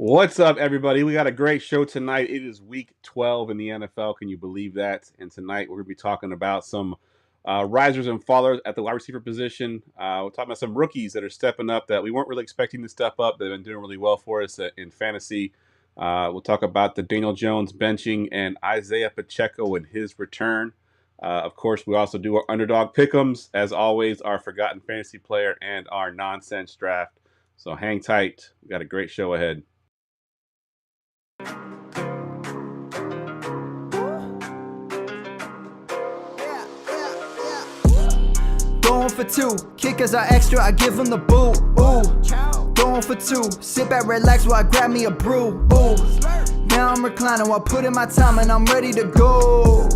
What's up, everybody? We got a great show tonight. It is week 12 in the NFL. Can you believe that? And tonight we're going to be talking about some risers and fallers at the wide receiver position. We're talking about some rookies that are stepping up that we weren't really expecting to step up. They've been doing really well for us in fantasy. We'll talk about the Daniel Jones benching and Isaiah Pacheco and his return. Of course, we also do our underdog Pickems, as always, our forgotten fantasy player and our nonsense draft. So hang tight. We got a great show ahead. Going for two, kickers are extra, I give them the boot. Ooh, going for two, sit back, relax while I grab me a brew. Ooh, now I'm reclining while putting my time and I'm ready to go.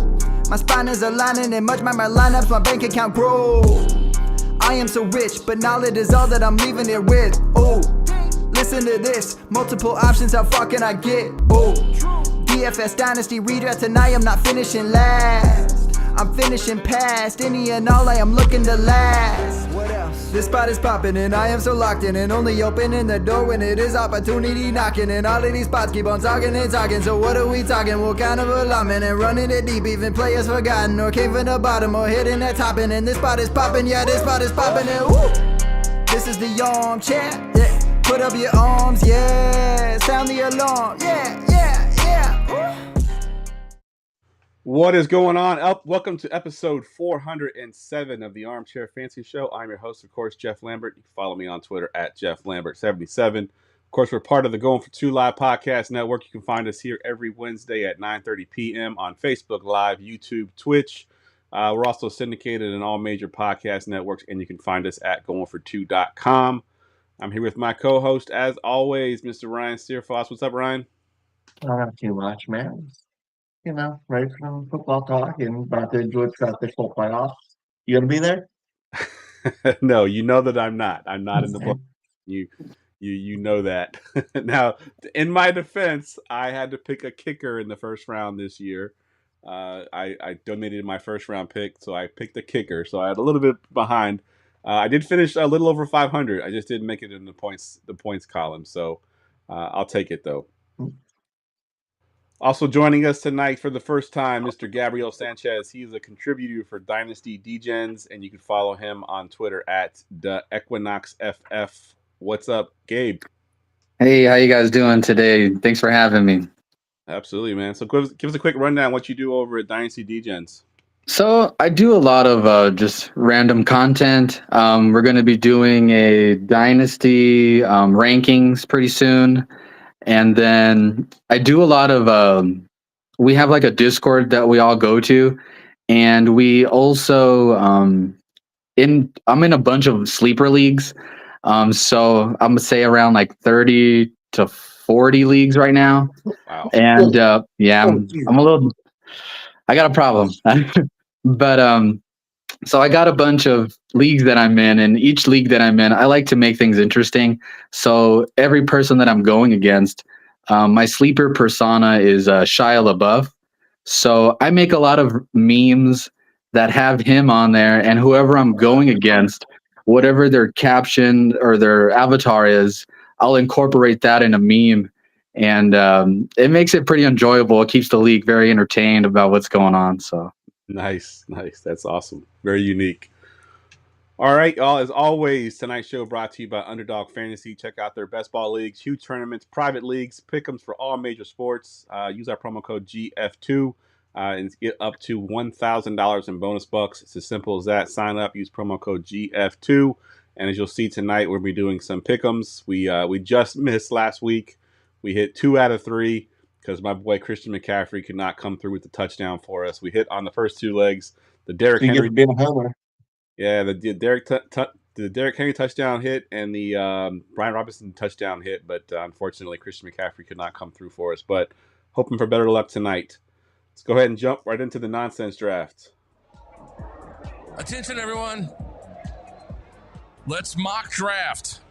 My spine is aligning and much my lineups, my bank account grow. I am so rich, but knowledge is all that I'm leaving it with. Ooh, listen to this, multiple options, how far can I get? Ooh, DFS Dynasty redraft tonight, I'm not finishing last. I'm finishing past any and all, I am looking to last. What else? This spot is popping and I am so locked in and only opening the door when it is opportunity knocking. And all of these spots keep on talking and talking. So what are we talking? What kind of alignment? And running it deep, even players forgotten or came from the bottom or hitting that top end. And this spot is popping, yeah, this spot is popping. And woo! This is the armchair, yeah. Put up your arms, yeah. Sound the alarm, yeah, yeah, yeah. Ooh. What is going on? Welcome to episode 407 of the Armchair Fantasy Show. I'm your host, of course, Geoff Lambert. You can follow me on Twitter at GeoffLambert77. Of course, we're part of the GoingFor2 Live Podcast Network. You can find us here every Wednesday at 9:30 p.m. on Facebook Live, YouTube, Twitch. We're also syndicated in all major podcast networks, and you can find us at GoingFor2.com. I'm here with my co-host, as always, Mr. Ryan Steerfoss. What's up, Ryan? Not too much, man. You know, right from football talk and about to enjoy the football playoffs. You gonna be there? No, you know that I'm not. I'm not in the play. You know that. Now, in my defense, I had to pick a kicker in the first round this year. I donated my first round pick, so I picked a kicker. So I had a little bit behind. I did finish a little over 500. I just didn't make it in the points column. So I'll take it though. Also joining us tonight for the first time, Mr. Gabriel Sanchez. He is a contributor for Dynasty Degens, and you can follow him on Twitter at TheEquinoxFF. What's up, Gabe? Hey, how you guys doing today? Thanks for having me. Absolutely, man. So give us a quick rundown of what you do over at Dynasty Degens. So I do a lot of just random content. We're going to be doing a Dynasty rankings pretty soon. And then I do a lot of, we have like a Discord that we all go to. And we also, I'm in a bunch of sleeper leagues. So I'm going to say around like 30 to 40 leagues right now. Wow. And yeah, I got a problem. But so I got a bunch of leagues that I'm in, and each league that I'm in, I like to make things interesting. So every person that I'm going against, my sleeper persona is Shia LaBeouf. So I make a lot of memes that have him on there, and whoever I'm going against, whatever their caption or their avatar is, I'll incorporate that in a meme. And it makes it pretty enjoyable. It keeps the league very entertained about what's going on. So nice. That's awesome. Very unique. All right, y'all. As always, tonight's show brought to you by Underdog Fantasy. Check out their best ball leagues, huge tournaments, private leagues, pick'ems for all major sports. Use our promo code GF2 and get up to $1,000 in bonus bucks. It's as simple as that. Sign up, use promo code GF2, and as you'll see tonight, we'll be doing some pick'ems. We just missed last week. We hit 2 out of 3 because my boy Christian McCaffrey could not come through with the touchdown for us. We hit on the first 2 legs. The Derrick Henry being a homer. Yeah, the Derrick Henry touchdown hit and the Brian Robinson touchdown hit, but unfortunately Christian McCaffrey could not come through for us. But hoping for better luck tonight. Let's go ahead and jump right into the nonsense draft. Attention, everyone. Let's mock draft.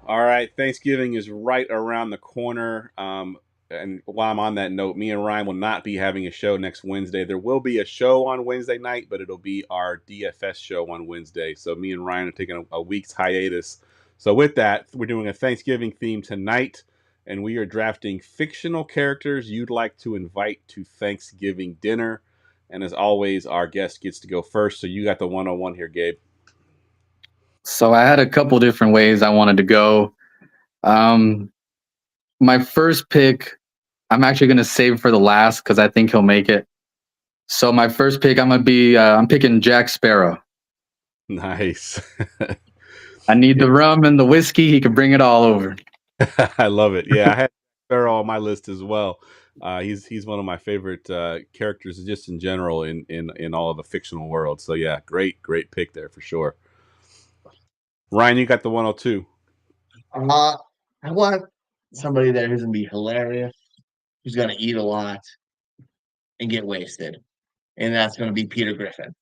All right, Thanksgiving is right around the corner. And while I'm on that note, me and Ryan will not be having a show next Wednesday. There will be a show on Wednesday night, but it'll be our DFS show on Wednesday. So me and Ryan are taking a week's hiatus. So with that, we're doing a Thanksgiving theme tonight. and we are drafting fictional characters you'd like to invite to Thanksgiving dinner. And as always, our guest gets to go first. So you got the 101 here, Gabe. So I had a couple different ways I wanted to go. My first pick, I'm actually going to save for the last because I think he'll make it. So my first pick, I'm picking Jack Sparrow. Nice. I need the rum and the whiskey. He can bring it all over. I love it. Yeah, I had Sparrow on my list as well. He's one of my favorite characters just in general in all of the fictional world. So yeah, great pick there for sure. Ryan, you got the 102. I want somebody there who's gonna be hilarious, who's gonna eat a lot and get wasted, and that's gonna be Peter Griffin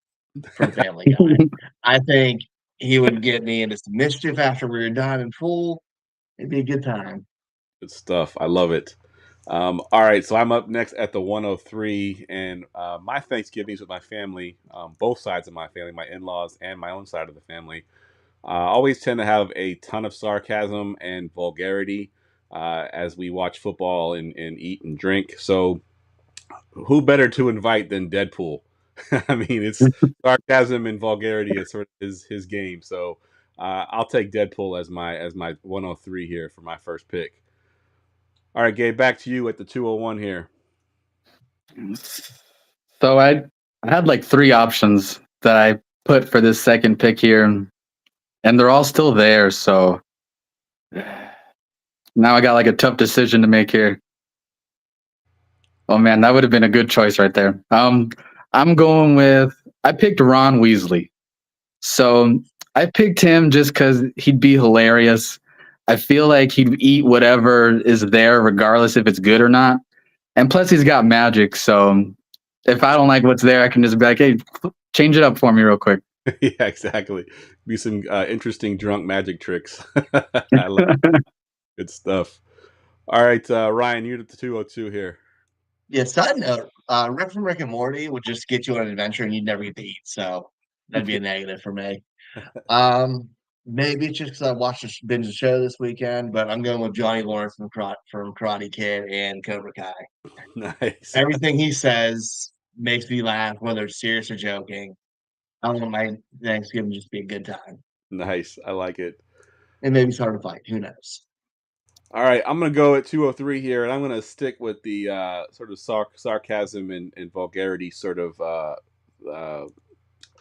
from Family Guy. I think he would get me into some mischief after we were done and full. It'd be a good time. Good stuff. I love it. All right, so I'm up next at the 103, and my Thanksgivings with my family, both sides of my family, my in-laws and my own side of the family, always tend to have a ton of sarcasm and vulgarity as we watch football and eat and drink. So who better to invite than Deadpool? I mean, it's sarcasm and vulgarity is sort of his game. So I'll take Deadpool as my 103 here for my first pick. All right, Gabe, back to you at the 201 here. So I had like 3 options that I put for this second pick here, and they're all still there. So now I got like a tough decision to make here. Oh man, that would have been a good choice right there. I picked Ron Weasley. So I picked him just because he'd be hilarious. I feel like he'd eat whatever is there, regardless if it's good or not. And plus, he's got magic. So if I don't like what's there, I can just be like, hey, change it up for me real quick. Yeah, exactly. Be some interesting drunk magic tricks. I love it. Good stuff. All right, Ryan, you're at the 202 here. Yeah, side note, Rick from Rick and Morty would just get you on an adventure and you'd never get to eat. So that'd be a negative for me. Maybe it's just because I watched a binge the show this weekend, but I'm going with Johnny Lawrence from Karate Kid and Cobra Kai. Nice. Everything he says makes me laugh, whether it's serious or joking. I want my Thanksgiving just be a good time. Nice. I like it. And maybe start a fight. Who knows? All right, I'm going to go at 203 here, and I'm going to stick with the sort of sarcasm and vulgarity sort of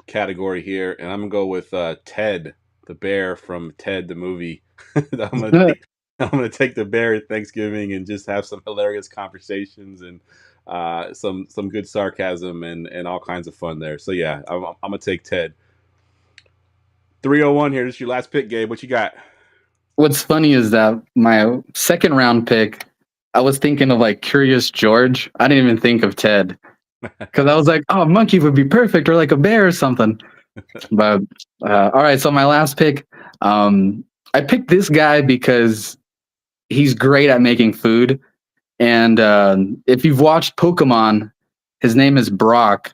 category here, and I'm going to go with Ted, the bear from Ted, the movie. I'm going to take the bear at Thanksgiving and just have some hilarious conversations and some good sarcasm and all kinds of fun there. So yeah, I'm going to take Ted. 301 here. This is your last pick, Gabe. What you got? What's funny is that my second round pick, I was thinking of like Curious George. I didn't even think of Ted because I was like, oh, a monkey would be perfect, or like a bear or something. But all right, so my last pick, I picked this guy because he's great at making food. And if you've watched Pokemon, his name is Brock,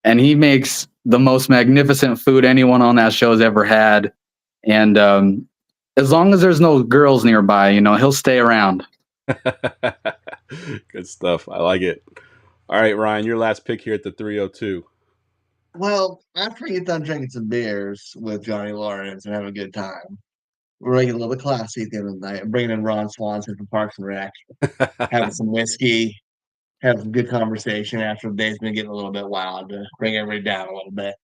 and he makes the most magnificent food anyone on that show has ever had. And as long as there's no girls nearby, he'll stay around. Good stuff. I like it. All right, Ryan, your last pick here at the 302. Well, after we get done drinking some beers with Johnny Lawrence and having a good time, we're making a little bit classy at the end of the night. I'm bringing in Ron Swanson from Parks and Rec, having some whiskey, having some good conversation after the day's been getting a little bit wild to bring everybody down a little bit.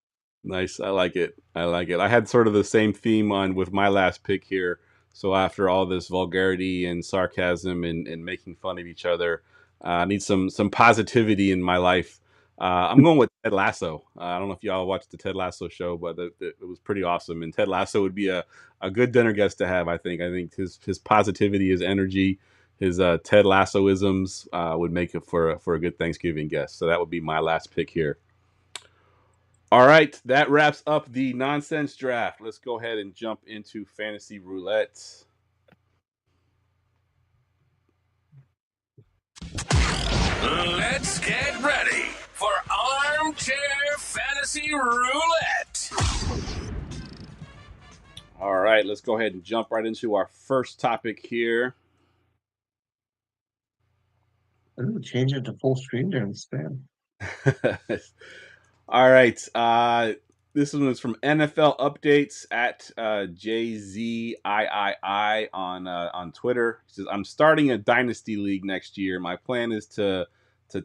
Nice. I like it. I had sort of the same theme on with my last pick here. So after all this vulgarity and sarcasm and making fun of each other, I need some positivity in my life. I'm going with Ted Lasso. I don't know if y'all watched the Ted Lasso show, but it was pretty awesome. And Ted Lasso would be a good dinner guest to have, I think. I think his positivity, his energy, his Ted Lasso-isms would make it for a good Thanksgiving guest. So that would be my last pick here. All right, that wraps up the nonsense draft. Let's go ahead and jump into fantasy roulette. Let's get ready for Armchair Fantasy Roulette. All right, let's go ahead and jump right into our first topic here. Ooh, change it to full screen during the spam. All right. This one is from NFL Updates at JZIII on Twitter. He says, "I'm starting a dynasty league next year. My plan is to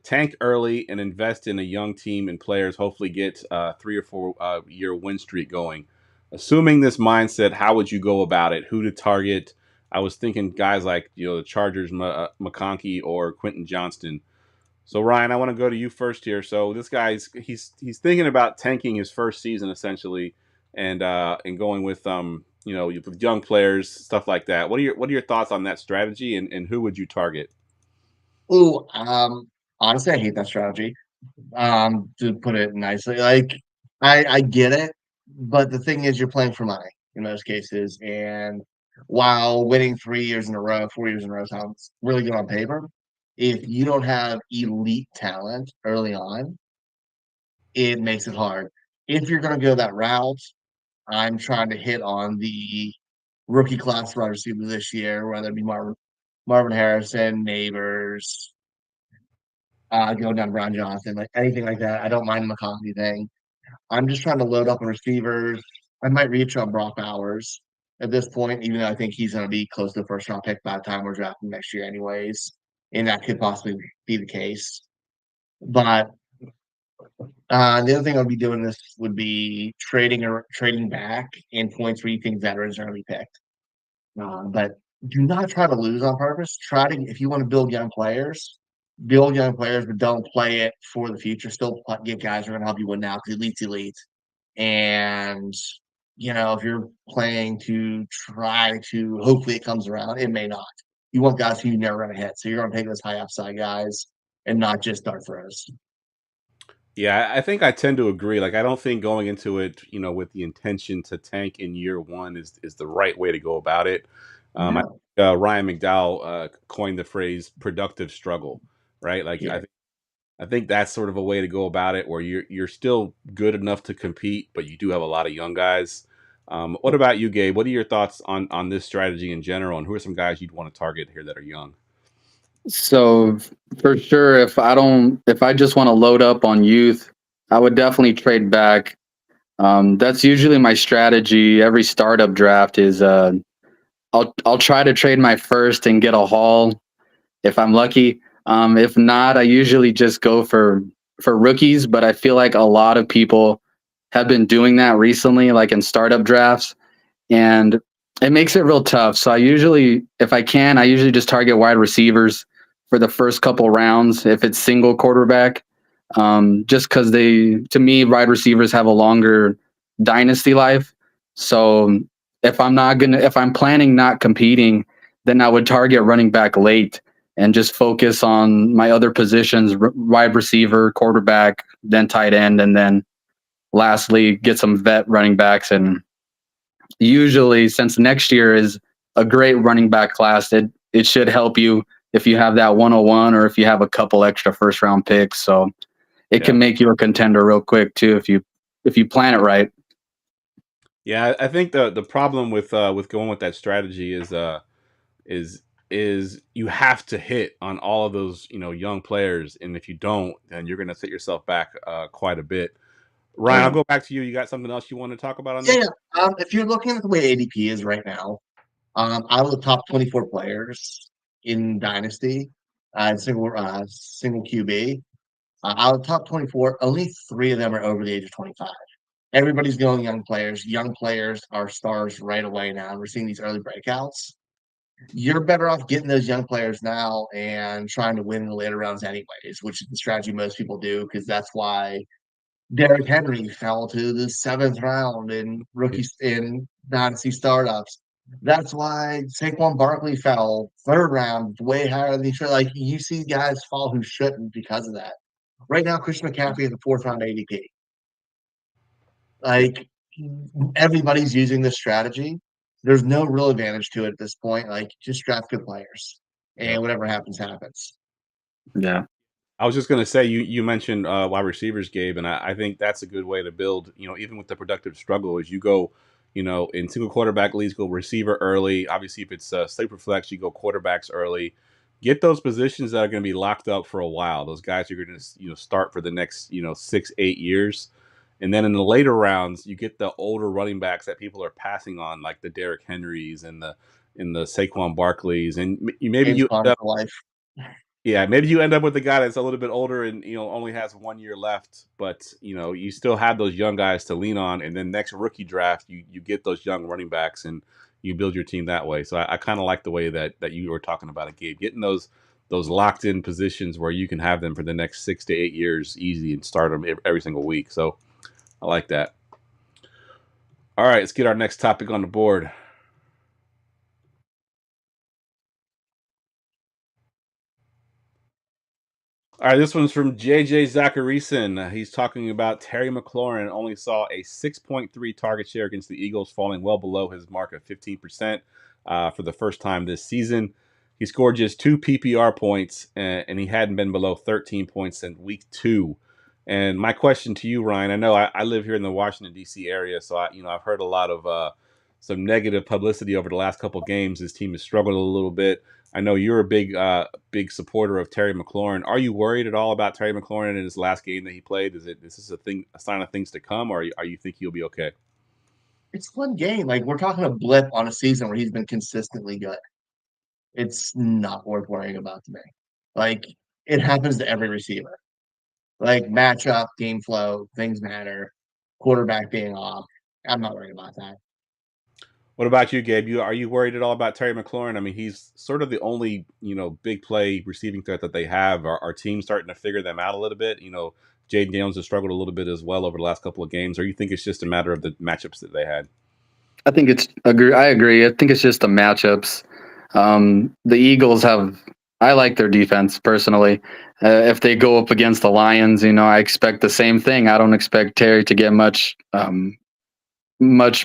tank early and invest in a young team and players. Hopefully, get 3 or 4 year win streak going. Assuming this mindset, how would you go about it? Who to target? I was thinking guys like the Chargers, McConkey or Quentin Johnston." So Ryan, I want to go to you first here. So this guy's he's thinking about tanking his first season essentially, and going with with young players, stuff like that. What are your thoughts on that strategy, and who would you target? Ooh, honestly, I hate that strategy. To put it nicely, like I get it, but the thing is, you're playing for money in most cases, and while winning 3 years in a row, 4 years in a row sounds really good on paper, if you don't have elite talent early on, it makes it hard. If you're going to go that route, I'm trying to hit on the rookie class wide receiver this year, whether it be Marvin Harrison, Neighbors, going down Ron Johnson, like anything like that. I don't mind the McConkey thing. I'm just trying to load up on receivers. I might reach on Brock Bowers at this point, even though I think he's going to be close to the first round pick by the time we're drafting next year, anyways. And that could possibly be the case. But the other thing I'll be doing this would be trading back in points where you think veterans are going to be picked. But do not try to lose on purpose. Try to, if you want to build young players, but don't play it for the future. Still get guys who are going to help you win now because elite's elite. And if you're playing to try to, hopefully it comes around, it may not. You want guys who you're never going to hit, so you're going to take those high upside guys and not just dart throws. Yeah, I think I tend to agree. Like, I don't think going into it, with the intention to tank in year one is the right way to go about it. I think, Ryan McDowell coined the phrase "productive struggle," right? Like, Yeah. I think that's sort of a way to go about it, where you're still good enough to compete, but you do have a lot of young guys. What about you, Gabe? What are your thoughts on this strategy in general, and who are some guys you'd want to target here that are young? So for sure, if I just want to load up on youth, I would definitely trade back. That's usually my strategy. Every startup draft is I'll try to trade my first and get a haul if I'm lucky. If not, I usually just go for rookies. But I feel like a lot of people have been doing that recently, like in startup drafts, and it makes it real tough. So if I can, I usually just target wide receivers for the first couple rounds if it's single quarterback, just because to me, wide receivers have a longer dynasty life. So if I'm planning not competing, then I would target running back late and just focus on my other positions, wide receiver, quarterback, then tight end, and then lastly get some vet running backs. And usually, since next year is a great running back class, it should help you if you have that 101 or if you have a couple extra first round picks. So it can make you a contender real quick too if you plan it right. Yeah, I think the problem with going with that strategy is you have to hit on all of those young players, and if you don't, then you're going to set yourself back quite a bit. Ryan, I'll go back to you. You got something else you want to talk about on this? Yeah. If you're looking at the way ADP is right now, out of the top 24 players in Dynasty, single QB, out of the top 24, only 3 of them are over the age of 25. Everybody's going young players. Young players are stars right away now. We're seeing these early breakouts. You're better off getting those young players now and trying to win in the later rounds anyways, which is the strategy most people do, because that's why Derrick Henry fell to the 7th round in rookies in dynasty startups. That's why Saquon Barkley fell 3rd round, way higher than he should. Like, you see guys fall who shouldn't because of that. Right now, Christian McCaffrey is the 4th round ADP. Like, everybody's using this strategy. There's no real advantage to it at this point. Like, just draft good players, and whatever happens, happens. Yeah. I was just going to say, you mentioned wide receivers, Gabe, and I think that's a good way to build, even with the productive struggle, is you go, in single quarterback leagues, go receiver early. Obviously, if it's sleeper flex, you go quarterbacks early. get those positions that are going to be locked up for a while. Those guys are going to start for the next 6-8 years, and then in the later rounds you get the older running backs that people are passing on, like the Derrick Henrys and the Saquon Barkleys, and maybe James you end Conner up, for life. yeah, maybe you end up with a guy that's a little bit older and only has 1 year left, but you still have those young guys to lean on, and then next rookie draft you get those young running backs and you build your team that way. So I kind of like the way that you were talking about it, Gabe, getting those locked in positions where you can have them for the next 6 to 8 years easy and start them every single week. So I like that. All right, let's get our next topic on the board. All right, this one's from JJ Zacharyson. He's talking about Terry McLaurin only saw a 6.3 target share against the Eagles, falling well below his mark of 15% for the first time this season. He scored just 2 PPR points, and he hadn't been below 13 points since week 2. And my question to you, Ryan, I know I live here in the Washington, D.C. area, so I've heard a lot of some negative publicity over the last couple of games. His team has struggled a little bit. I know you're a big supporter of Terry McLaurin. Are you worried at all about Terry McLaurin in his last game that he played? Is this a sign of things to come, or are you think he'll be okay? It's one game. Like, we're talking a blip on a season where he's been consistently good. It's not worth worrying about to me. Like, it happens to every receiver. Like, matchup, game flow, things matter. Quarterback being off. I'm not worried about that. What about you, Gabe? Are you worried at all about Terry McLaurin? I mean, he's sort of the only big play receiving threat that they have. Our team's starting to figure them out a little bit. Jaden Daniels has struggled a little bit as well over the last couple of games. Or you think it's just a matter of the matchups that they had? I think I agree. I think it's just the matchups. The Eagles have. I like their defense personally. If they go up against the Lions, I expect the same thing. I don't expect Terry to get much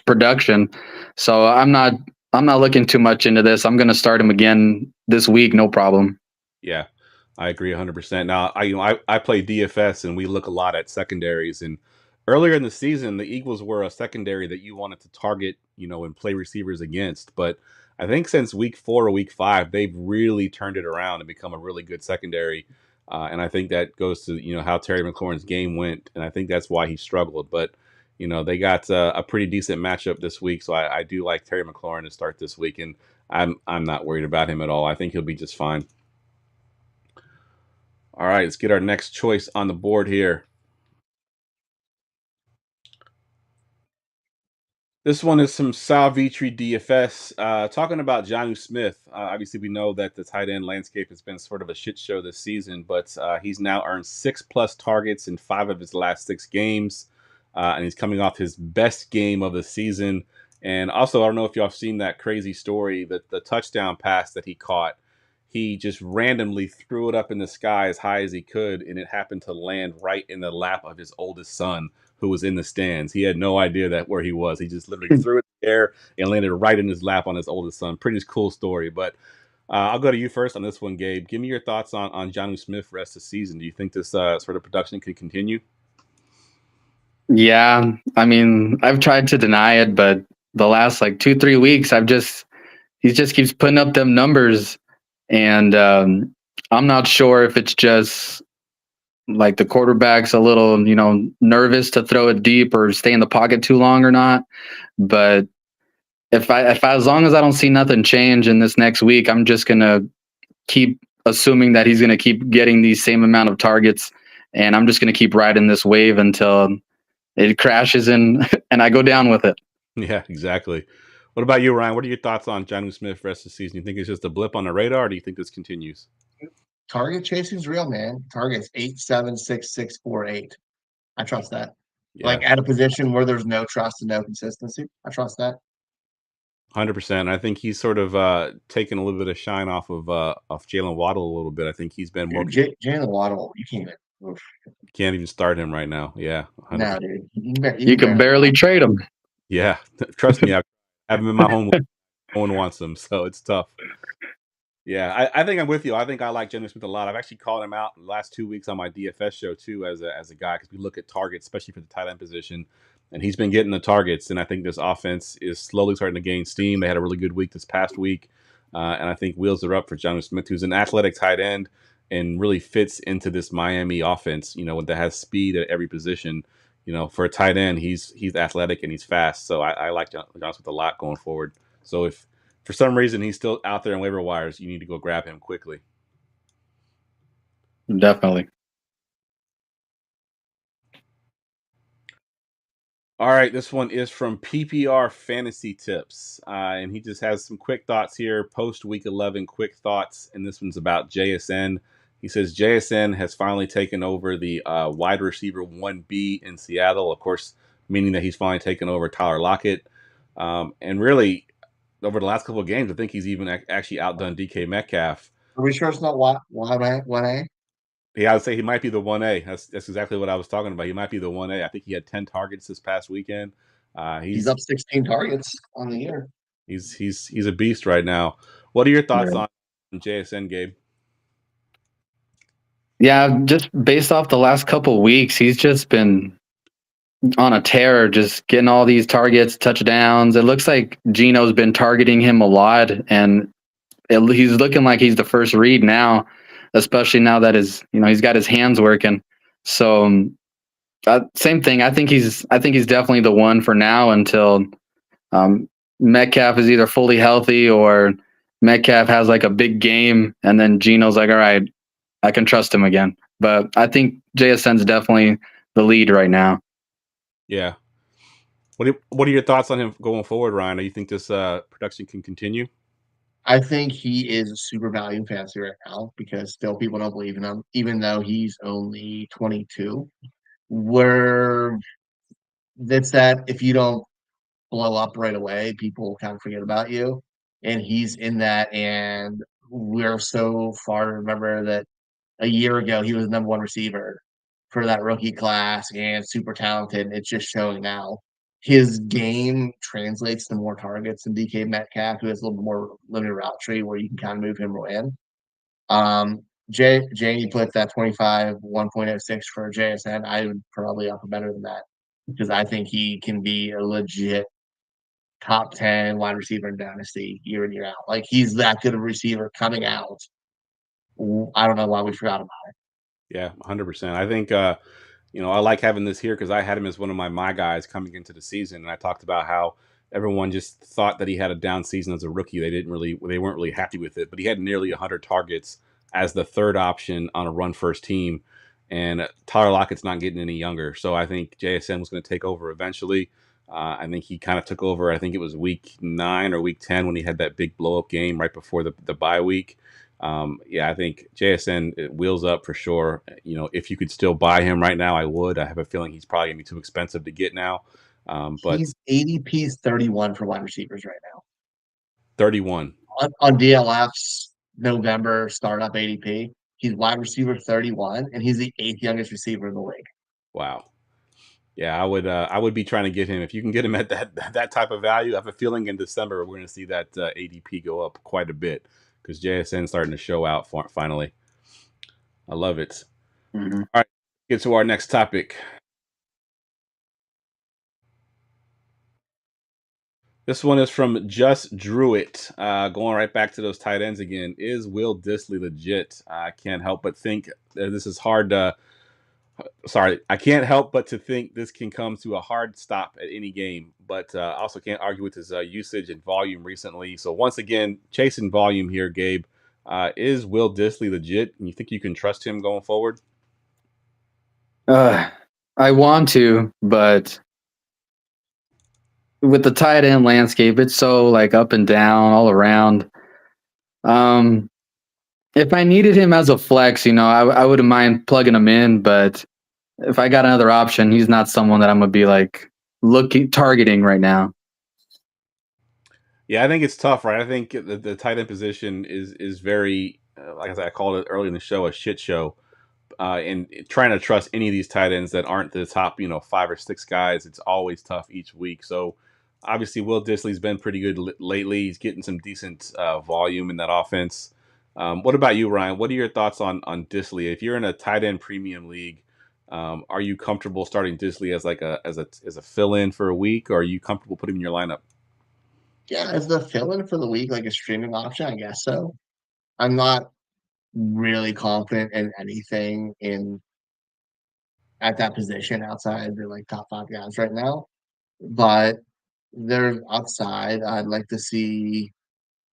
production, so I'm not looking too much into this. I'm going to start him again this week, no problem. Yeah, I agree 100%. Now, I play DFS, and we look a lot at secondaries. And earlier in the season, the Eagles were a secondary that you wanted to target, and play receivers against. But I think since week 4 or week 5, they've really turned it around and become a really good secondary. And I think that goes to how Terry McLaurin's game went, and I think that's why he struggled. But they got a pretty decent matchup this week, so I do like Terry McLaurin to start this week, and I'm not worried about him at all. I think he'll be just fine. All right, let's get our next choice on the board here. This one is from Sal Vitri DFS, talking about Jonnu Smith. Obviously, we know that the tight end landscape has been sort of a shit show this season, but he's now earned 6+ targets in 5 of his last 6 games. And he's coming off his best game of the season. And also, I don't know if y'all have seen that crazy story, that the touchdown pass that he caught, he just randomly threw it up in the sky as high as he could, and it happened to land right in the lap of his oldest son, who was in the stands. He had no idea that where he was. He just literally threw it in the air and landed right in his lap on his oldest son. Pretty cool story. But I'll go to you first on this one, Gabe. Give me your thoughts on Jonnu Smith for the rest of the season. Do you think this sort of production can continue? Yeah, I mean, I've tried to deny it, but the last 2-3 weeks, he just keeps putting up them numbers, and I'm not sure if it's just the quarterback's a little, nervous to throw it deep or stay in the pocket too long or not. But if as long as I don't see nothing change in this next week, I'm just gonna keep assuming that he's gonna keep getting the same amount of targets, and I'm just gonna keep riding this wave until it crashes and I go down with it. Yeah, exactly. What about you, Ryan? What are your thoughts on Jonnu Smith for the rest of the season? You think it's just a blip on the radar, or do you think this continues? Target chasing is real, man. Target's 8, 7, 6, 6, 4, 8. I trust that. Yeah. At a position where there's no trust and no consistency, I trust that. 100%. I think he's sort of taken a little bit of shine off of Jalen Waddle a little bit. I think he's been more. Jalen Waddle, you can't even start him right now. Yeah. 100%. No, dude. You can barely trade him. Yeah. Trust me, I have him in my home. No one wants him, so it's tough. Yeah, I think I'm with you. I think I like Jonnu Smith a lot. I've actually called him out in the last 2 weeks on my DFS show too, as a guy, because we look at targets, especially for the tight end position, and he's been getting the targets. And I think this offense is slowly starting to gain steam. They had a really good week this past week. And I think wheels are up for Jonnu Smith, who's an athletic tight end and really fits into this Miami offense, that has speed at every position. For a tight end, he's athletic and he's fast. So I like Jonnu Smith a lot going forward. So if for some reason he's still out there in waiver wires, you need to go grab him quickly. Definitely. All right, this one is from PPR Fantasy Tips, and he just has some quick thoughts here, post Week 11 quick thoughts, and this one's about JSN. He says JSN has finally taken over the wide receiver 1B in Seattle, of course, meaning that he's finally taken over Tyler Lockett. And really, over the last couple of games, I think he's even actually outdone DK Metcalf. Are we sure it's not 1A? Yeah, I would say he might be the 1A. That's exactly what I was talking about. He might be the 1A. I think he had 10 targets this past weekend. He's up 16 targets on the year. He's a beast right now. What are your thoughts on JSN, Gabe? Yeah, just based off the last couple weeks, he's just been on a tear, just getting all these targets, touchdowns. It looks like Geno's been targeting him a lot, and he's looking like he's the first read now, especially now that he's got his hands working. So same thing. I think he's definitely the one for now until Metcalf is either fully healthy or Metcalf has like a big game, and then Geno's like, all right, I can trust him again. But I think JSN's definitely the lead right now. Yeah. What are your thoughts on him going forward, Ryan? Do you think this production can continue? I think he is a super value fantasy right now because still people don't believe in him, even though he's only 22. That's that if you don't blow up right away, people kind of forget about you. And he's in that, and we're so far to remember that a year ago he was the number one receiver for that rookie class and super talented. It's just showing now. His game translates to more targets than DK Metcalf, who has a little bit more limited route tree where you can kind of move him in. Janie put that 25 1.06 for JSN. I would probably offer better than that because I think he can be a legit top 10 wide receiver in Dynasty year in, year out. Like he's that good of a receiver coming out. I don't know why we forgot about it. Yeah, 100%. I think I like having this here because I had him as one of my guys coming into the season, and I talked about how everyone just thought that he had a down season as a rookie. They weren't really happy with it, but he had nearly 100 targets as the third option on a run first team, and Tyler Lockett's not getting any younger. So I think JSN was going to take over eventually. I think he kind of took over. I think it was week 9 or week 10 when he had that big blow up game right before the bye week. I think JSN wheels up for sure. If you could still buy him right now, I would. I have a feeling he's probably gonna be too expensive to get now. But he's ADP's 31 for wide receivers right now. 31 on DLF's November startup ADP. He's wide receiver 31, and he's the 8th youngest receiver in the league. Wow. Yeah, I would be trying to get him if you can get him at that type of value. I have a feeling in December we're going to see that ADP go up quite a bit because JSN's starting to show out finally. I love it. Mm-hmm. All right, get to our next topic. This one is from Just Druid. Going right back to those tight ends again. Is Will Dissly legit? I can't help but think this is hard to. Sorry, I can't help but to think this can come to a hard stop at any game, but also can't argue with his usage and volume recently. So once again, chasing volume here, Gabe. Is Will Dissly legit? And you think you can trust him going forward? I want to, but with the tight end landscape, it's so like up and down all around. If I needed him as a flex, I wouldn't mind plugging him in, but if I got another option, he's not someone that I'm gonna be like targeting right now. Yeah, I think it's tough, right? I think the tight end position is very, like I said, I called it early in the show, a shit show. And trying to trust any of these tight ends that aren't the top, 5 or 6 guys, it's always tough each week. So obviously, Will Dissly's been pretty good lately. He's getting some decent volume in that offense. What about you, Ryan? What are your thoughts on Dissly? If you're in a tight end premium league, are you comfortable starting Dissly as a fill-in for a week, or are you comfortable putting him in your lineup? Yeah, as the fill-in for the week, like a streaming option, I guess so. I'm not really confident in anything in at that position outside the like top five guys right now. But there's upside. I'd like to see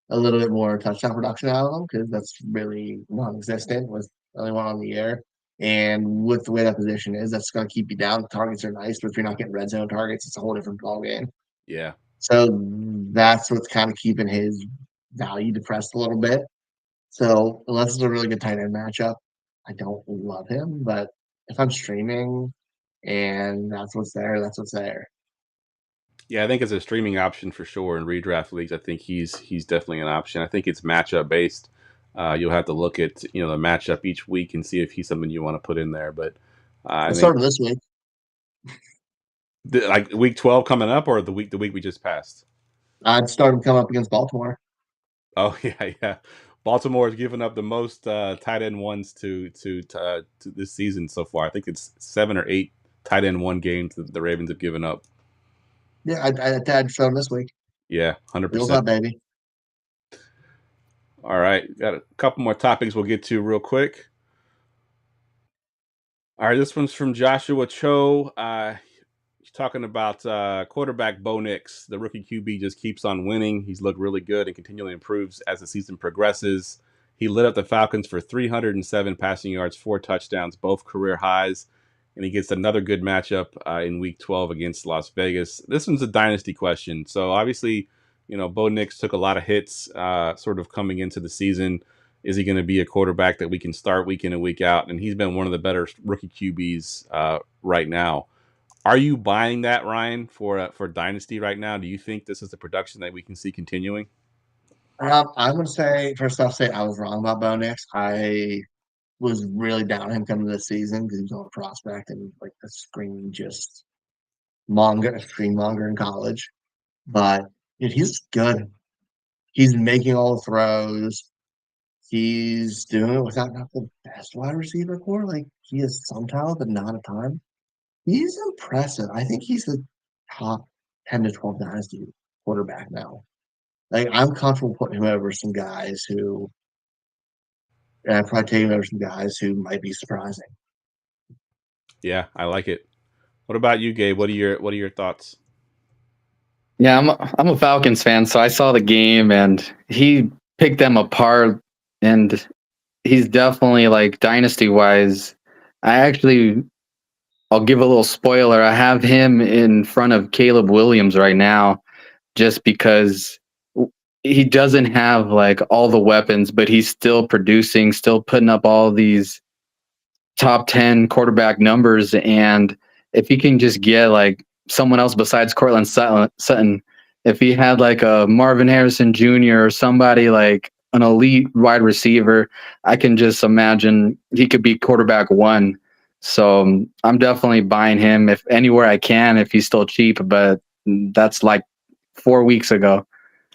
a little bit more touchdown production out of them because that's really non-existent with only one on the year. And with the way that position is, that's going to keep you down. The targets are nice, but if you're not getting red zone targets, it's a whole different ball game. Yeah. So that's what's kind of keeping his value depressed a little bit. So unless it's a really good tight end matchup, I don't love him. But if I'm streaming and that's what's there, that's what's there. Yeah, I think as a streaming option for sure in redraft leagues, I think he's definitely an option. I think it's matchup based. You'll have to look at the matchup each week and see if he's something you want to put in there. But I Let's think start this week. like week 12 coming up, or the week we just passed. I'd start him come up against Baltimore. Oh yeah. Baltimore has given up the most tight end ones to this season so far. I think it's 7 or 8 tight end one games that the Ravens have given up. Yeah, I'd start him this week. Yeah, Wheels 100%. up, baby. All right, got a couple more topics we'll get to real quick. All right, this one's from Joshua Cho. He's talking about quarterback Bo Nix. The rookie QB just keeps on winning. He's looked really good and continually improves as the season progresses. He lit up the Falcons for 307 passing yards, 4 touchdowns, both career highs. And he gets another good matchup in Week 12 against Las Vegas. This one's a dynasty question. So obviously, Bo Nix took a lot of hits sort of coming into the season. Is he going to be a quarterback that we can start week in and week out? And he's been one of the better rookie QBs right now. Are you buying that, Ryan, for Dynasty right now? Do you think this is the production that we can see continuing? I'm going to say, first off, I was wrong about Bo Nix. I was really down on him coming to this season because he was on a prospect and like a screen monger in college. But dude, he's good. He's making all the throws. He's doing it without not the best wide receiver core. Like he has some talent, but not a ton. He's impressive. I think he's the top 10 to 12 dynasty quarterback now. Like I'm comfortable putting him over some guys who, and I'd probably take him over some guys who might be surprising. Yeah, I like it. What about you, Gabe? What are your thoughts? Yeah, I'm a Falcons fan, so I saw the game and he picked them apart, and he's definitely like dynasty wise. I'll give a little spoiler. I have him in front of Caleb Williams right now, just because he doesn't have like all the weapons, but he's still producing, still putting up all these top 10 quarterback numbers. And if he can just get like someone else besides Cortland Sutton, if he had like a Marvin Harrison Jr. or somebody like an elite wide receiver, I can just imagine he could be quarterback one. So I'm definitely buying him if anywhere I can, if he's still cheap, but that's like 4 weeks ago.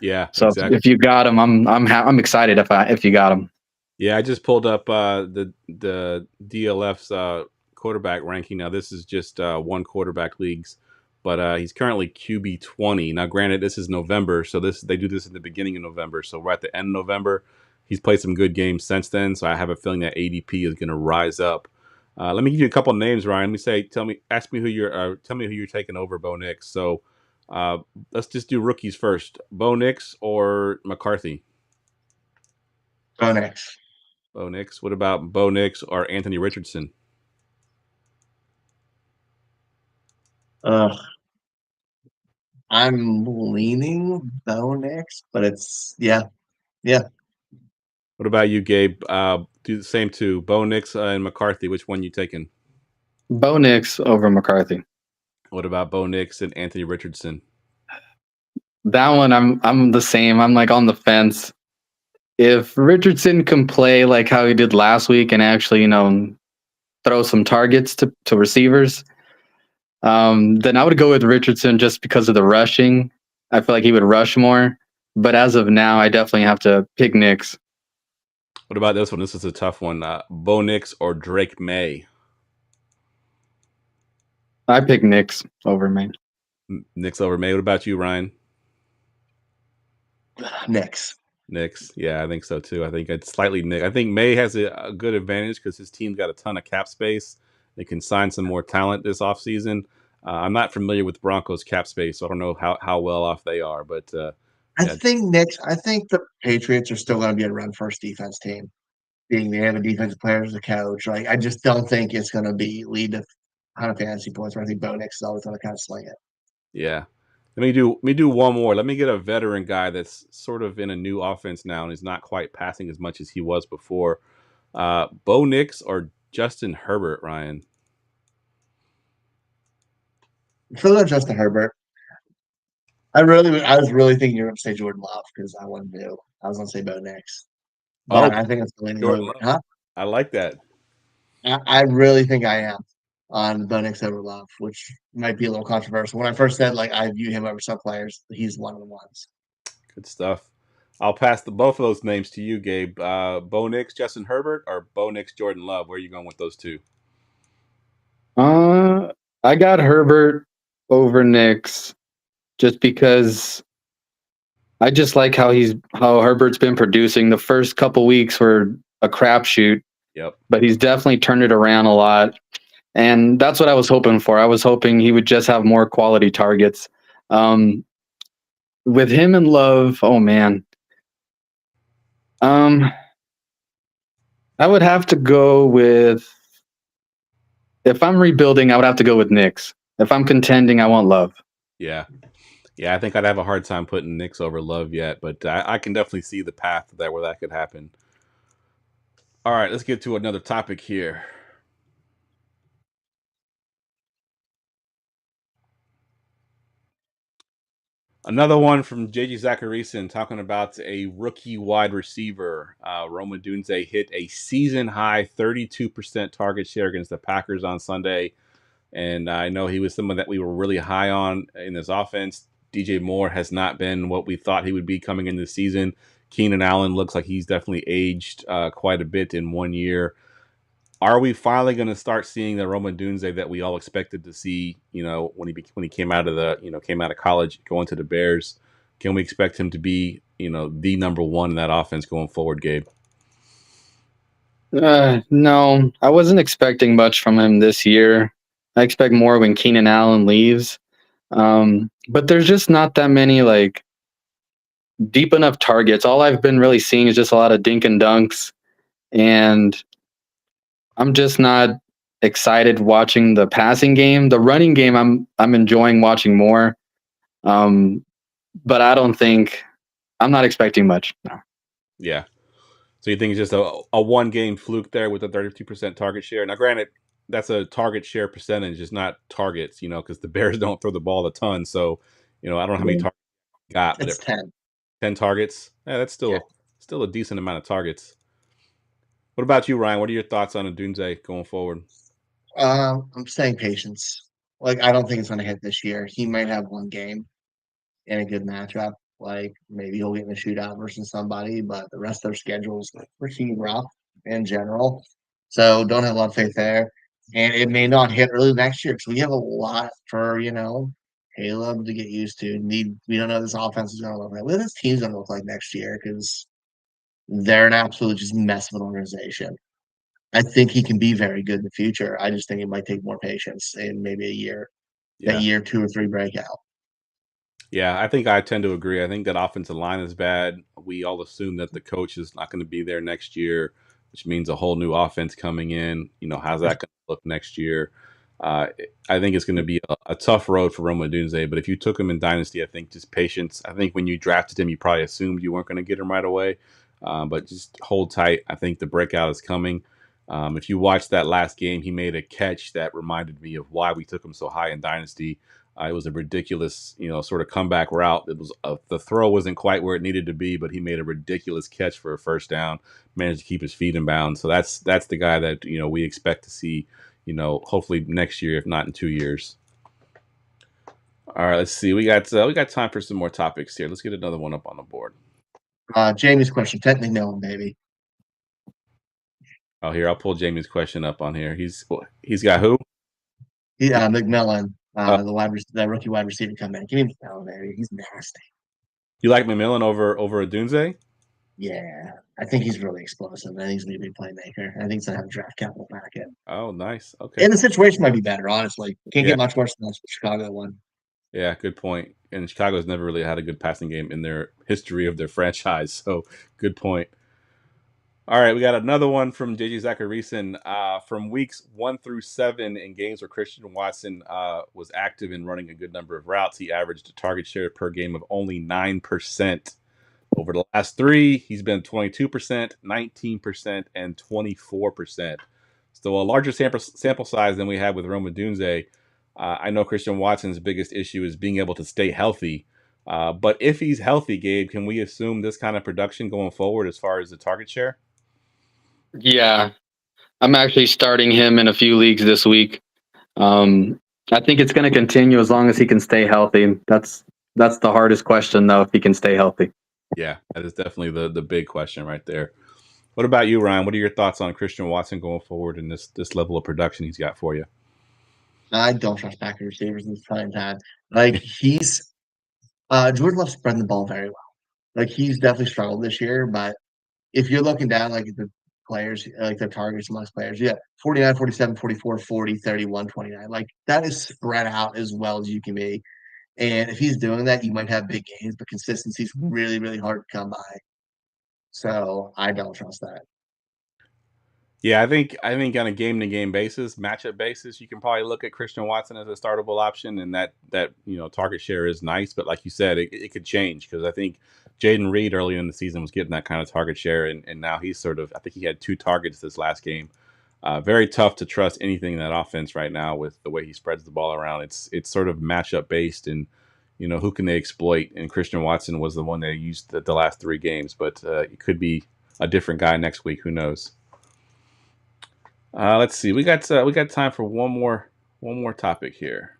Yeah, so exactly. If you got him, I'm excited if you got him. Yeah, I just pulled up the DLF's quarterback ranking. Now this is just one quarterback leagues, but he's currently QB 20. Now, granted, this is November, so they do this in the beginning of November. So we're at the end of November. He's played some good games since then, so I have a feeling that ADP is going to rise up. Let me give you a couple of names, Ryan. Ask me who you're taking over Bo Nix. So let's just do rookies first. Bo Nix or McCarthy? Bo Nix. Bo Nix. What about Bo Nix or Anthony Richardson? I'm leaning Bo Nix, but it's yeah. What about you, Gabe? Do the same too. Bo Nix and McCarthy. Which one you taking? Bo Nix over McCarthy. What about Bo Nix and Anthony Richardson? That one, I'm the same. I'm like on the fence. If Richardson can play like how he did last week and actually, throw some targets to receivers, then I would go with Richardson just because of the rushing. I feel like he would rush more. But as of now, I definitely have to pick Nix. What about this one? This is a tough one. Bo Nix or Drake May? I pick Nix over May. Nix over May. What about you, Ryan? Knicks. Knicks. Yeah, I think so too. I think it's slightly Knicks. I think May has a good advantage because his team's got a ton of cap space. They can sign some more talent this offseason. I'm not familiar with Broncos cap space, so I don't know how well off they are. But I yeah, think the Patriots are still going to be a run first defense team. Being they have a defensive player as a coach, like I just don't think it's going to be lead to 100 fantasy points. Where I think Bo Nix is always going to kind of sling it. yeah. Let me do one more. Let me get a veteran guy that's sort of in a new offense now and is not quite passing as much as he was before. Bo Nix or Justin Herbert, Ryan? So that's Justin Herbert. I was really thinking you were going to say Jordan Love because I wanted to. I was going to say Bo Nix, Oh, but I think it's Delaney Jordan Herbert. Love. Huh? I like that. I really think I am on Bo Nix over Love, which might be a little controversial. When I first said like I view him over some players, he's one of the ones. Good stuff. I'll pass both of those names to you, Gabe. Bo Nix, Justin Herbert, or Bo Nix, Jordan Love? Where are you going with those two? I got Herbert over Knicks just because I just like how Herbert's been producing. The first couple weeks were a crapshoot, Yep. but he's definitely turned it around a lot. And that's what I was hoping for. I was hoping he would just have more quality targets. With him and Love, oh man. I would have to go with, if I'm rebuilding, I would have to go with Knicks. If I'm contending, I want Love. Yeah. Yeah, I think I'd have a hard time putting Knicks over Love yet, but I can definitely see the path where that could happen. All right, let's get to another topic here. Another one from JJ Zacharyson talking about a rookie wide receiver. Rome Odunze hit a season high 32% target share against the Packers on Sunday. And I know he was someone that we were really high on in this offense. DJ Moore has not been what we thought he would be coming into the season. Keenan Allen looks like he's definitely aged quite a bit in 1 year. Are we finally going to start seeing the Rome Odunze that we all expected to see? You know, when he came out of college, going to the Bears. Can we expect him to be the number one in that offense going forward, Gabe? No, I wasn't expecting much from him this year. I expect more when Keenan Allen leaves. But there's just not that many like deep enough targets. All I've been really seeing is just a lot of dink and dunks, and I'm just not excited watching the passing game. The running game, I'm enjoying watching more. But I'm not expecting much. No. Yeah. So you think it's just a one game fluke there with a 32% target share? Now, granted, that's a target share percentage, it's not targets, because the Bears don't throw the ball a ton. So, I don't know how many targets he got, but It's 10. 10 targets. Yeah, that's still a decent amount of targets. What about you, Ryan? What are your thoughts on Odunze going forward? I'm saying patience. Like I don't think it's going to hit this year. He might have one game in a good matchup. Like maybe he'll get in a shootout versus somebody, but the rest of their schedules are pretty rough in general. So don't have a lot of faith there. And it may not hit early next year because we have a lot for Caleb to get used to. We don't know what this offense is going to look like. What this team's going to look like next year because they're an absolute just mess of an organization. I think he can be very good in the future. I just think it might take more patience and maybe a year, that Yeah. year 2 or 3 breakout. Yeah, I think I tend to agree. I think that offensive line is bad. We all assume that the coach is not going to be there next year, which means a whole new offense coming in. How's that going to look next year? I think it's going to be a tough road for Rome Odunze, but if you took him in Dynasty, I think just patience. I think when you drafted him, you probably assumed you weren't going to get him right away, but just hold tight. I think the breakout is coming. If you watch that last game, he made a catch that reminded me of why we took him so high in Dynasty. It was a ridiculous, sort of comeback route. It was the throw wasn't quite where it needed to be, but he made a ridiculous catch for a first down. Managed to keep his feet in bounds. So that's the guy that we expect to see. Hopefully next year, if not in 2 years. All right, let's see. We got time for some more topics here. Let's get another one up on the board. Jamie's question, Ted McMillan, baby. Oh, here I'll pull Jamie's question up on here. He's got who? McMillan, the rookie wide receiver coming in. Give me McMillan, baby. He's nasty. You like McMillan over Odunze? Yeah, I think he's really explosive. I think he's going to be a playmaker. I think he's going to have draft capital back in. Oh, nice. Okay. And the situation might be better, honestly. Can't Yeah. get much worse than that Chicago one. Yeah, good point. And Chicago's never really had a good passing game in their history of their franchise. So, good point. All right, we got another one from JJ Zacharyson. From weeks 1 through 7 in games where Christian Watson was active in running a good number of routes, he averaged a target share per game of only 9%. Over the last 3, he's been 22%, 19%, and 24%. So a larger sample size than we had with Rome Odunze. I know Christian Watson's biggest issue is being able to stay healthy. But if he's healthy, Gabe, can we assume this kind of production going forward as far as the target share? Yeah, I'm actually starting him in a few leagues this week. I think it's going to continue as long as he can stay healthy. That's the hardest question, though, if he can stay healthy. Yeah, that is definitely the big question right there. What about you, Ryan? What are your thoughts on Christian Watson going forward in this level of production he's got for you? I don't trust back receivers in this time. Like he's George loves spreading the ball very well. Like he's definitely struggled this year, but if you're looking down like the players, like the targets amongst players, yeah, 49, 47, 44, 40, 31, 29. Like that is spread out as well as you can be. And if he's doing that, you might have big gains, but consistency is really, really hard to come by. So I don't trust that. Yeah, I think on a game to game basis, matchup basis, you can probably look at Christian Watson as a startable option, and that target share is nice. But like you said, it could change because I think Jaden Reed earlier in the season was getting that kind of target share, and now he's I think he had 2 targets this last game. Very tough to trust anything in that offense right now with the way he spreads the ball around. It's sort of matchup based, and who can they exploit? And Christian Watson was the one they used the last 3 games, but it could be a different guy next week. Who knows? Let's see. We got time for one more topic here.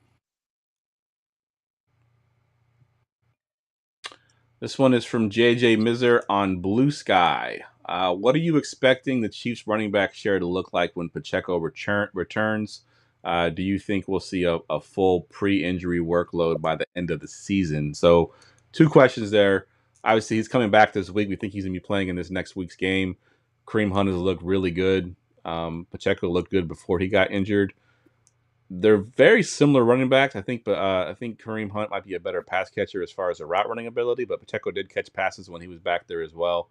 This one is from JJ Mizer on Blue Sky. What are you expecting the Chiefs running back share to look like when Pacheco returns? Do you think we'll see a full pre-injury workload by the end of the season? So 2 questions there. Obviously, he's coming back this week. We think he's going to be playing in this next week's game. Kareem Hunt has looked really good. Pacheco looked good before he got injured. They're very similar running backs. I think Kareem Hunt might be a better pass catcher as far as a route running ability, but Pacheco did catch passes when he was back there as well.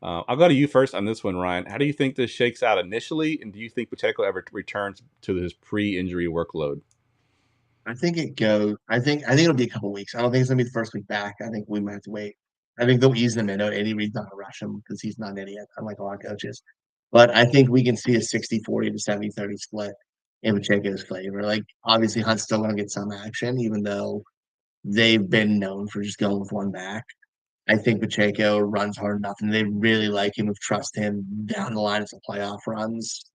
I'll go to you first on this one, Ryan. How do you think this shakes out initially, and do you think Pacheco ever returns to his pre-injury workload? I think it'll be a couple weeks. I don't think it's gonna be the first week back. I think we might have to wait. I think they'll ease him in. Any reason not to rush him because he's not an idiot, unlike a lot of coaches. But I think we can see a 60-40 to 70-30 split in Pacheco's favor. Like obviously Hunt's still gonna get some action, even though they've been known for just going with one back. I think Pacheco runs hard enough and they really like him and trust him down the line as a playoff runs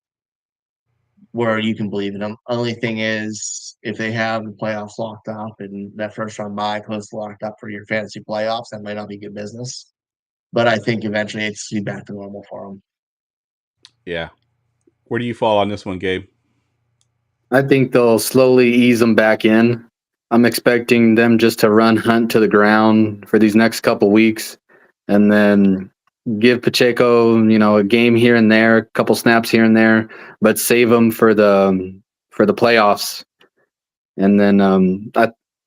where you can believe in them. Only thing is, if they have the playoffs locked up and that first round bye close to locked up for your fantasy playoffs, that might not be good business. But I think eventually it's be back to normal for them. Yeah. Where do you fall on this one, Gabe? I think they'll slowly ease them back in. I'm expecting them just to run Hunt to the ground for these next couple weeks and then give Pacheco, a game here and there, a couple snaps here and there, but save him for the playoffs. And then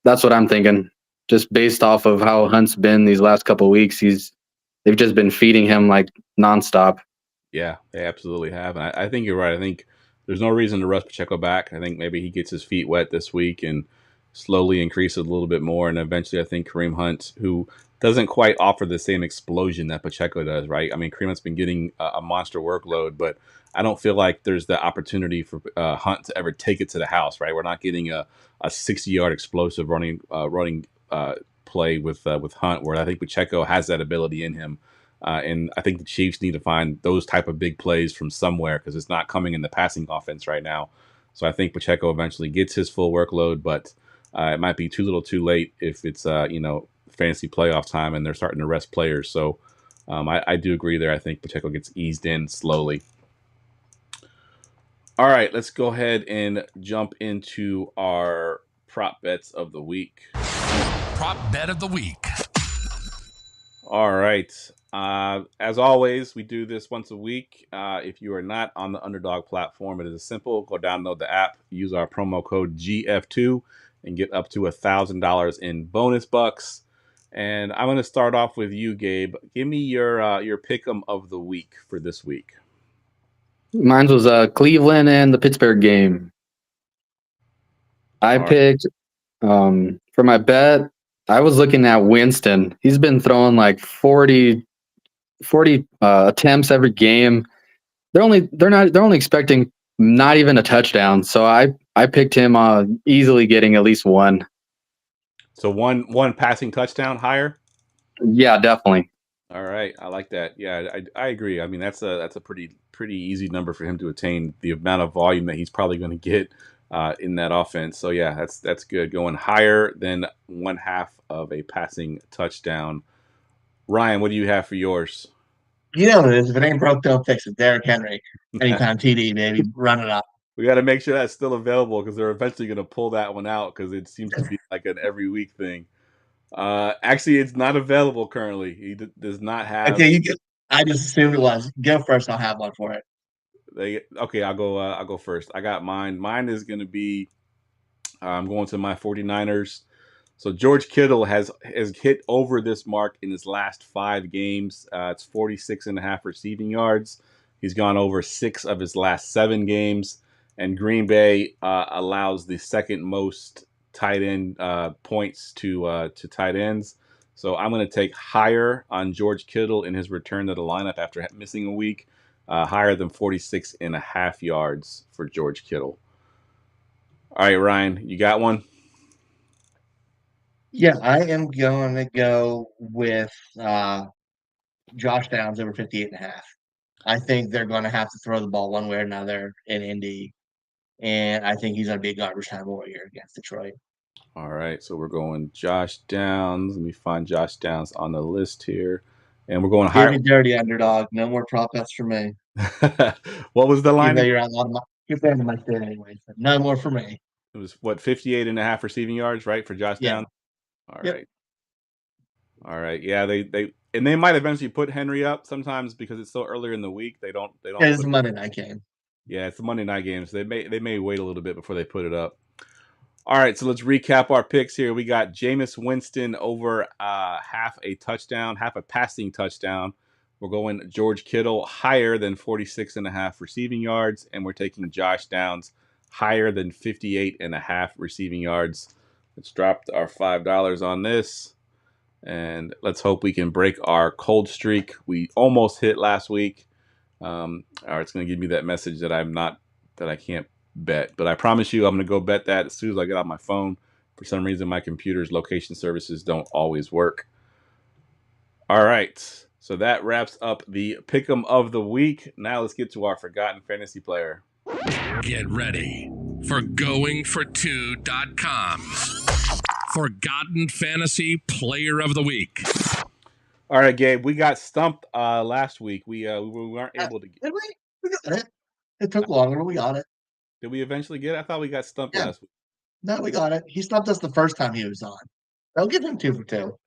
that's what I'm thinking. Just based off of how Hunt's been these last couple weeks, they've just been feeding him like nonstop. Yeah, they absolutely have. And I think you're right. I think there's no reason to rush Pacheco back. I think maybe he gets his feet wet this week and slowly increase it a little bit more. And eventually I think Kareem Hunt, who doesn't quite offer the same explosion that Pacheco does, right? I mean, Kareem Hunt's been getting a monster workload, but I don't feel like there's the opportunity for Hunt to ever take it to the house, right? We're not getting a 60-yard explosive running play with Hunt, where I think Pacheco has that ability in him. And I think the Chiefs need to find those type of big plays from somewhere because it's not coming in the passing offense right now. So I think Pacheco eventually gets his full workload, but it might be too little too late if it's, fantasy playoff time and they're starting to rest players. So I do agree there. I think Pacheco gets eased in slowly. All right, let's go ahead and jump into our prop bets of the week. Prop bet of the week. All right. As always, we do this once a week. If you are not on the Underdog platform, it is simple. Go download the app, use our promo code GF2, and get up to $1,000 in bonus bucks. And I'm going to start off with you, Gabe. Give me your pick'em of the week for this week. Mine was Cleveland and the Pittsburgh game. I picked for my bet. I was looking at Winston. He's been throwing like 40 attempts every game. They're only expecting not even a touchdown. So I picked him easily getting at least one. So one passing touchdown higher? Yeah, definitely. All right, I like that. Yeah, I agree. I mean, that's a pretty easy number for him to attain. The amount of volume that he's probably going to get in that offense. So yeah, that's good. Going higher than 1/2 of a passing touchdown. Ryan, what do you have for yours? You know what it is. If it ain't broke, don't fix it. Derrick Henry, anytime TD, baby, run it up. We got to make sure that's still available because they're eventually going to pull that one out because it seems to be like an every week thing. Actually, it's not available currently. He does not have. I just assumed it was. Go first. I'll have one for it. Okay, I'll go first. I got mine. Mine is going to be. I'm going to my 49ers. So George Kittle has hit over this mark in his last 5 games. It's 46.5 receiving yards. He's gone over 6 of his last 7 games. And Green Bay allows the second most tight end points to tight ends. So I'm going to take higher on George Kittle in his return to the lineup after missing a week, higher than 46.5 yards for George Kittle. All right, Ryan, you got one? Yeah, I am going to go with Josh Downs over 58.5. I think they're going to have to throw the ball one way or another in Indy. And I think he's going to be a garbage time warrior against Detroit. All right, so we're going Josh Downs. Let me find Josh Downs on the list here. And we're going higher. Give me dirty underdog. No more prop bets for me. What was the line? You're fan of my state anyways. But no more for me. It was, 58.5 receiving yards, right, for Josh Downs? All right. All right. Yeah, they might eventually put Henry up sometimes because it's so earlier in the week. They don't. It's a Monday night game. Yeah, it's a Monday night game, so they may wait a little bit before they put it up. All right, so let's recap our picks here. We got Jameis Winston over half a passing touchdown. We're going George Kittle higher than 46.5 receiving yards, and we're taking Josh Downs higher than 58.5 receiving yards. Let's drop our $5 on this, and let's hope we can break our cold streak. We almost hit last week. All right, it's going to give me that message that I can't bet, but I promise you I'm going to go bet that as soon as I get on my phone. For some reason, my computer's location services don't always work. All right, so that wraps up the pick'em of the week. Now let's get to our forgotten fantasy player. Get ready for GoingFor2.com's forgotten fantasy player of the week. All right, Gabe, we got stumped last week. We weren't able to get. Did we? We got it. It took longer, but we got it. Did we eventually get it? I thought we got stumped last week. No, we got it. He stumped us the first time he was on. I'll give him 2 for 2.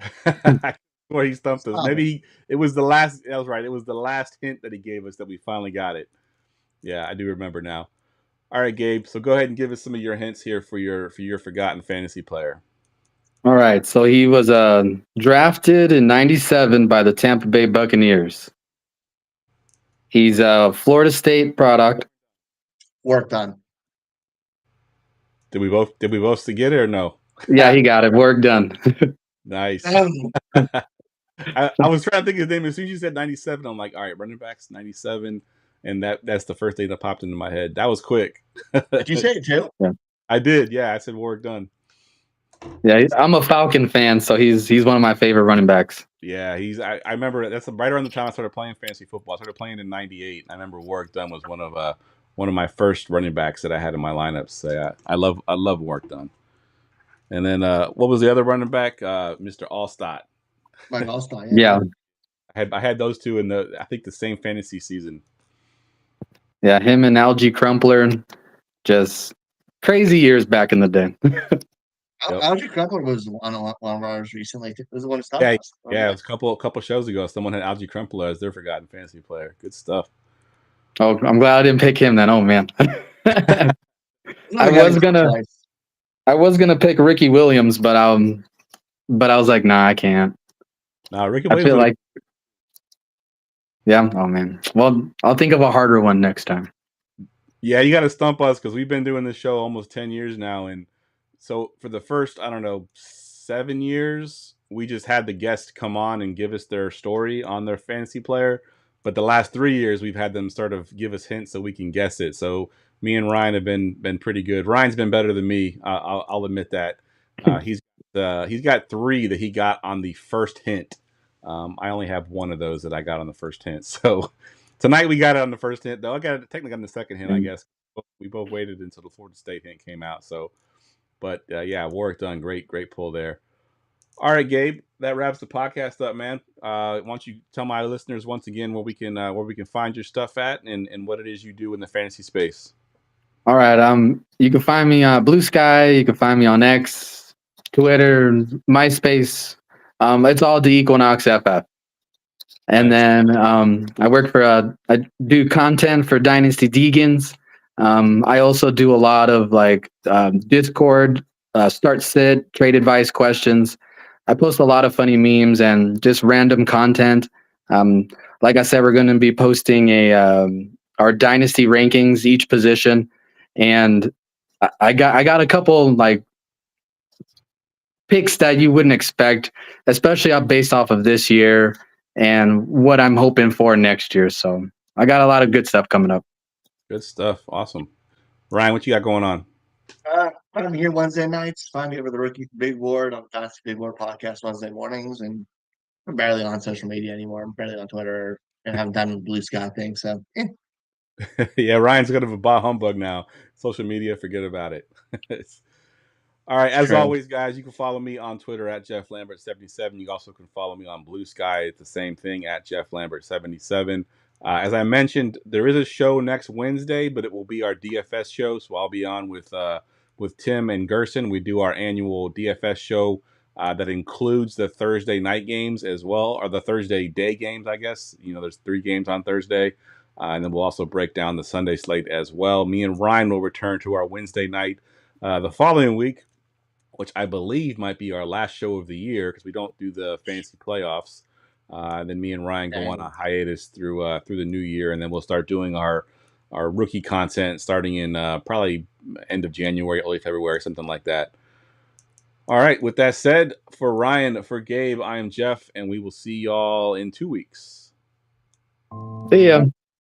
Or he stumped us. Maybe it was the last. That was right. It was the last hint that he gave us that we finally got it. Yeah, I do remember now. All right, Gabe. So go ahead and give us some of your hints here for your forgotten fantasy player. All right. So he was drafted in '97 by the Tampa Bay Buccaneers. He's a Florida State product. Work done. Did we both get it or no? Yeah, he got it. Work done. Nice. I was trying to think his name. As soon as you said 97, I'm like, all right, running backs 97. And that's the first thing that popped into my head. That was quick. Did you say it too? Yeah. I did. Yeah, I said work done. Yeah, I'm a Falcon fan, so he's one of my favorite running backs. Yeah, I remember that's right around the time I started playing fantasy football. I started playing in '98. I remember Warwick Dunn was one of my first running backs that I had in my lineup. So yeah, I love Warwick Dunn. And then what was the other running back? Mr. Allstott. Mike Allstott. Yeah. I had those two in I think the same fantasy season. Yeah, him and Algie Crumpler, just crazy years back in the day. Yep. Audrey Crumpler was on one of ours recently. It was the one who's talking Yeah, about us. yeah. It was a couple shows ago. Someone had Algie Crumpler as their forgotten fantasy player. Good stuff. Oh, I'm glad I didn't pick him then. Oh man. I was gonna pick Ricky Williams, but I was like, nah, I can't. Nah, Ricky I Williams. feel like, yeah. Oh man. Well, I'll think of a harder one next time. Yeah, you got to stump us because we've been doing this show almost 10 years now, and so for the first, I don't know, 7 years, we just had the guests come on and give us their story on their fantasy player. But the last 3 years, we've had them sort of give us hints so we can guess it. So me and Ryan have been pretty good. Ryan's been better than me. I'll admit that. He's got 3 that he got on the first hint. I only have 1 of those that I got on the first hint. So tonight we got it on the first hint, though. I got it technically on the second hint, I guess. We both waited until the Florida State hint came out. So, but yeah, Warwick done great pull there. All right, Gabe, that wraps the podcast up, man. Why don't you tell my listeners once again where we can find your stuff at and what it is you do in the fantasy space. All right. You can find me on Blue Sky. You can find me on X, Twitter, MySpace. It's all the Equinox FF. And then I work for I do content for Dynasty Degens. I also do a lot of like Discord, start sit, trade advice questions. I post a lot of funny memes and just random content. Like I said, we're going to be posting our Dynasty rankings, each position, and I got a couple like picks that you wouldn't expect, especially based off of this year and what I'm hoping for next year. So I got a lot of good stuff coming up. Good stuff. Awesome. Ryan, what you got going on? I'm here Wednesday nights. Find me over the Rookie Big Board on the Dynasty Big Board podcast Wednesday mornings. And I'm barely on social media anymore. I'm barely on Twitter and haven't done the Blue Sky thing. So, Yeah, Ryan's kind of a bah humbug now. Social media, forget about it. All right. As always, guys, you can follow me on Twitter at Geoff Lambert77. You also can follow me on Blue Sky. It's the same thing at Geoff Lambert77. As I mentioned, there is a show next Wednesday, but it will be our DFS show. So I'll be on with Tim and Gerson. We do our annual DFS show that includes the Thursday night games as well, or the Thursday day games, I guess. You know, there's 3 games on Thursday. And then we'll also break down the Sunday slate as well. Me and Ryan will return to our Wednesday night the following week, which I believe might be our last show of the year because we don't do the fantasy playoffs. Then me and Ryan go on a hiatus through the new year, and then we'll start doing our rookie content starting in probably end of January, early February, something like that. All right. With that said, for Ryan, for Gabe, I am Geoff, and we will see y'all in 2 weeks. See ya.